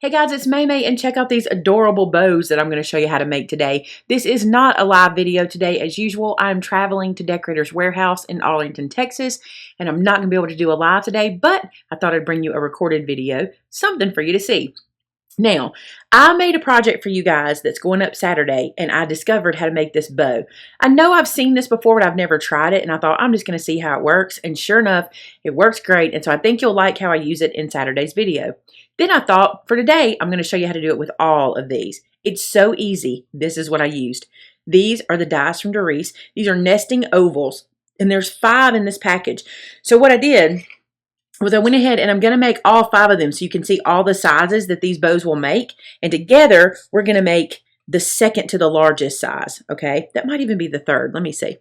Hey guys, it's Maymay, and check out these adorable bows that I'm going to show you how to make today. This is not a live video today. As usual, I'm traveling to Decorator's Warehouse in Arlington, Texas, and I'm not going to be able to do a live today, but I thought I'd bring you a recorded video, something for you to see. Now, I made a project for you guys that's going up Saturday, and I discovered how to make this bow. I know I've seen this before, but I've never tried it, and I thought I'm just going to see how it works, and sure enough, it works great, and so I think you'll like how I use it in Saturday's video. Then I thought, for today, I'm going to show you how to do it with all of these. It's so easy. This is what I used. These are the dies from Doris. These are nesting ovals, and there's 5 in this package. So what I did was I went ahead and I'm going to make all 5 of them so you can see all the sizes that these bows will make. And together, we're going to make the second to the largest size, okay? That might even be the third. Let me see.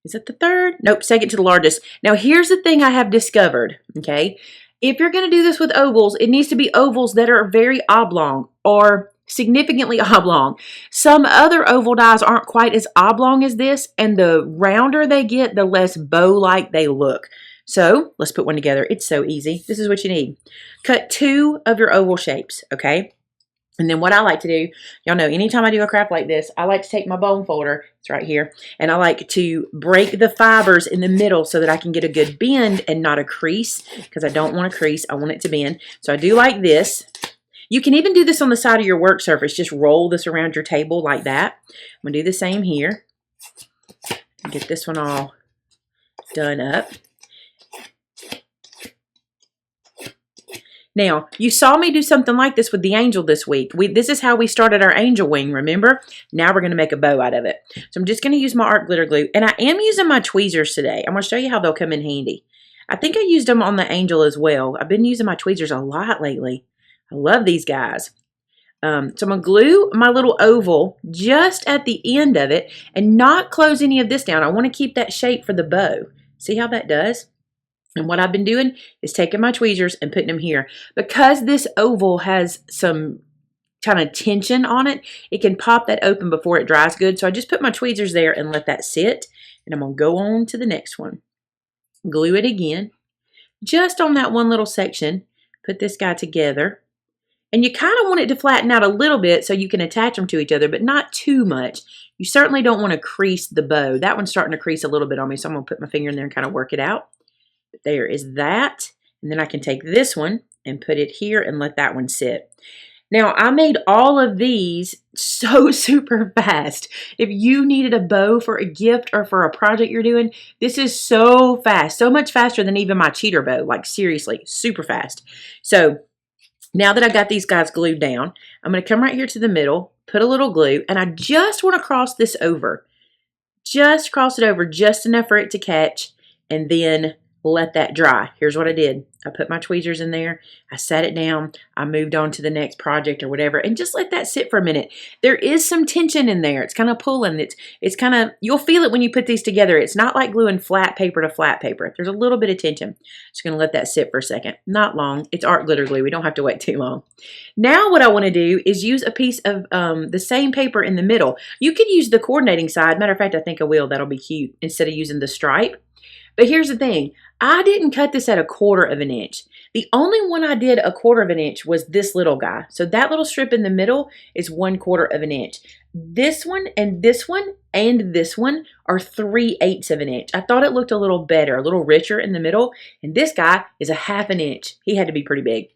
Is it the third? Nope, second to the largest. Now, here's the thing I have discovered, okay? If you're going to do this with ovals, it needs to be ovals that are very oblong or significantly oblong. Some other oval dies aren't quite as oblong as this, and the rounder they get, the less bow-like they look. So let's put one together. It's so easy. This is what you need. Cut 2 of your oval shapes, okay? And then what I like to do, y'all know, anytime I do a craft like this, I like to take my bone folder, it's right here, and I like to break the fibers in the middle so that I can get a good bend and not a crease, because I don't want a crease, I want it to bend. So I do like this. You can even do this on the side of your work surface. Just roll this around your table like that. I'm going to do the same here. Get this one all done up. Now, you saw me do something like this with the angel this week. This is how we started our angel wing, remember? Now we're going to make a bow out of it. So I'm just going to use my art glitter glue. And I am using my tweezers today. I'm going to show you how they'll come in handy. I think I used them on the angel as well. I've been using my tweezers a lot lately. I love these guys. So I'm going to glue my little oval just at the end of it and not close any of this down. I want to keep that shape for the bow. See how that does? And what I've been doing is taking my tweezers and putting them here. Because this oval has some kind of tension on it, it can pop that open before it dries good. So I just put my tweezers there and let that sit. And I'm going to go on to the next one. Glue it again. Just on that one little section. Put this guy together. And you kind of want it to flatten out a little bit so you can attach them to each other, but not too much. You certainly don't want to crease the bow. That one's starting to crease a little bit on me, so I'm going to put my finger in there and kind of work it out. There is that. And then I can take this one and put it here and let that one sit. Now, I made all of these so super fast. If you needed a bow for a gift or for a project you're doing, this is so fast. So much faster than even my cheater bow. Like, seriously, super fast. So, now that I got these guys glued down, I'm going to come right here to the middle, put a little glue, and I just want to cross this over. Just cross it over just enough for it to catch, and then let that dry. Here's what I did. I put my tweezers in there. I sat it down. I moved on to the next project or whatever, and just let that sit for a minute. There is some tension in there. It's kind of pulling. It's kind of, you'll feel it when you put these together. It's not like gluing flat paper to flat paper. There's a little bit of tension. Just going to let that sit for a second. Not long. It's art glitter glue. We don't have to wait too long. Now what I want to do is use a piece of the same paper in the middle. You could use the coordinating side. Matter of fact, I think I will. That'll be cute instead of using the stripe. But here's the thing. I didn't cut this at 1/4 of an inch. The only one I did 1/4 of an inch was this little guy. So that little strip in the middle is 1/4 of an inch. This one and this one and this one are 3/8 of an inch. I thought it looked a little better, a little richer in the middle. And this guy is 1/2 an inch. He had to be pretty big.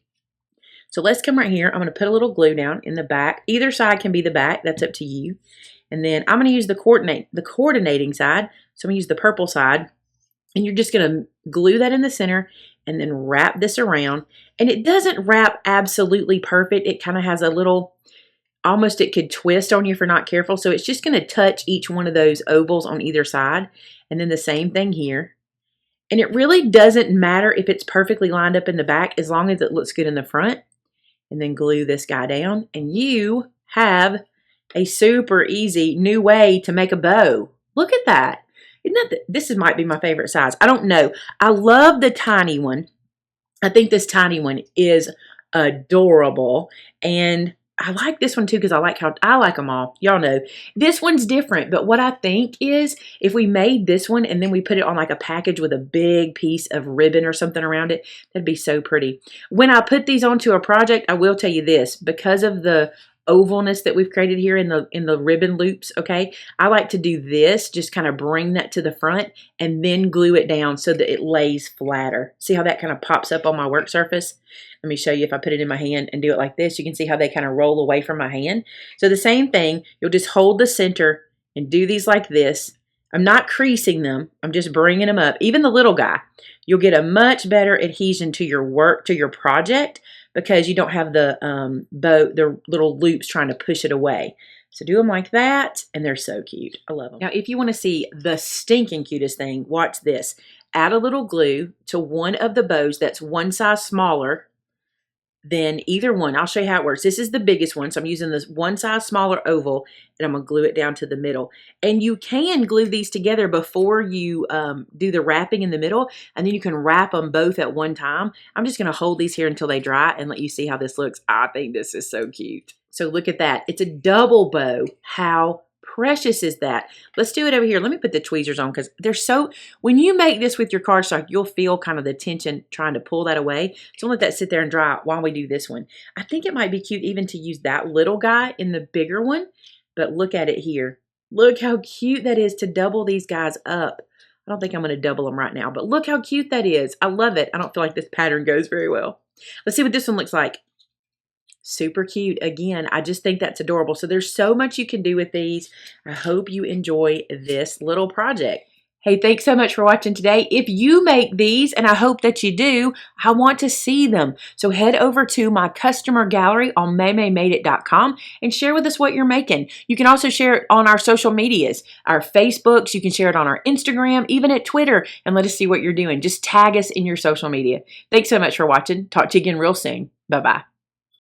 So let's come right here. I'm going to put a little glue down in the back. Either side can be the back. That's up to you. And then I'm going to use the coordinating side. So I'm going to use the purple side. And you're just going to glue that in the center and then wrap this around. And it doesn't wrap absolutely perfect. It kind of has a little, almost it could twist on you if you're not careful. So it's just going to touch each one of those ovals on either side. And then the same thing here. And it really doesn't matter if it's perfectly lined up in the back as long as it looks good in the front. And then glue this guy down. And you have a super easy new way to make a bow. Look at that. This might be my favorite size. I don't know. I love the tiny one. I think this tiny one is adorable. And I like this one too because I like them all. Y'all know this one's different, but what I think is if we made this one and then we put it on like a package with a big piece of ribbon or something around it, that'd be so pretty. When I put these onto a project, I will tell you this, because of the ovalness that we've created here in the ribbon loops, okay, I like to do this, just kind of bring that to the front and then glue it down so that it lays flatter. See how that kind of pops up on my work surface? Let me show you. If I put it in my hand and do it like this, you can see how they kind of roll away from my hand. So the same thing, you'll just hold the center and do these like this. I'm not creasing them, I'm just bringing them up. Even the little guy, you'll get a much better adhesion to your work, to your project, because you don't have the the little loops trying to push it away. So do them like that, and they're so cute. I love them. Now, if you want to see the stinking cutest thing, watch this. Add a little glue to one of the bows that's one size smaller than either one. I'll show you how it works. This is the biggest one, so I'm using this one size smaller oval, and I'm going to glue it down to the middle. And you can glue these together before you do the wrapping in the middle, and then you can wrap them both at one time. I'm just going to hold these here until they dry and let you see how this looks. I think this is so cute. So look at that. It's a double bow. How precious is that? Let's do it over here. Let me put the tweezers on because they're so, when you make this with your cardstock, you'll feel kind of the tension trying to pull that away. So let that sit there and dry while we do this one. I think it might be cute even to use that little guy in the bigger one, but look at it here. Look how cute that is to double these guys up. I don't think I'm going to double them right now, but look how cute that is. I love it. I don't feel like this pattern goes very well. Let's see what this one looks like. Super cute. Again, I just think that's adorable. So there's so much you can do with these. I hope you enjoy this little project. Hey, thanks so much for watching today. If you make these, and I hope that you do, I want to see them. So head over to my customer gallery on MaymayMadeIt.com and share with us what you're making. You can also share it on our social medias, our Facebooks. You can share it on our Instagram, even at Twitter, and let us see what you're doing. Just tag us in your social media. Thanks so much for watching. Talk to you again real soon. Bye-bye.